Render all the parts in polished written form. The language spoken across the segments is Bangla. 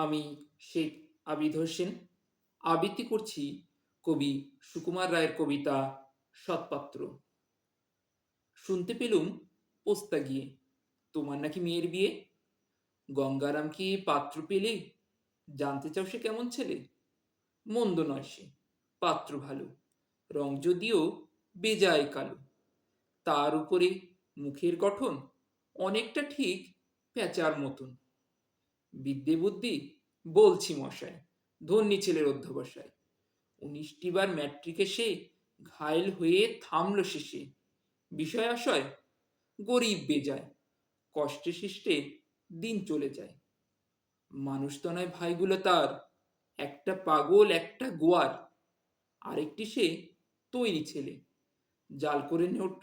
আমি শেখ আবিদ হোসেন আবৃত্তি করছি কবি সুকুমার রায়ের কবিতা সৎপাত্র। শুনতে পেলুম পোস্তা গিয়ে তোমার নাকি মেয়ের বিয়ে। গঙ্গারাম কি পাত্র পেলে? জানতে চাও সে কেমন ছেলে? মন্দ নয় সে, পাত্র ভালো, রং যদিও বেজায় কালো। তার উপরে মুখের গঠন অনেকটা ঠিক প্যাঁচার মতন। বিদ্যে বুদ্ধি বলছি মশাই, ধন্যী ছেলের অধ্যবসায়। 19টি বার ম্যাট্রিকে সে ঘায়েল হয়ে থামল শেষে। বিষয় আশয় গরিব বেজায়, কষ্টে সৃষ্টে দিন চলে যায়। মানুষ তো নয় ভাইগুলো তার, একটা পাগল একটা গোয়ার। আরেকটি সে তৈরি ছেলে, জাল করে নোট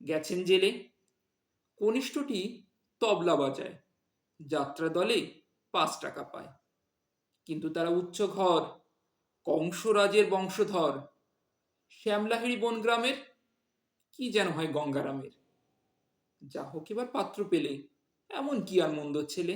গেছেন জেলে। কনিষ্ঠটি তবলা বাজায়, যাত্রা দলে 5 টাকা পায়। কিন্তু তারা উচ্চ ঘর, কংসরাজের বংশধর। শ্যামলাহেড়ি বনগ্রামের, কি যেন হয় গঙ্গারামের। যা হোক এবার পাত্র পেলে, এমন কি আর মন্দ ছেলে।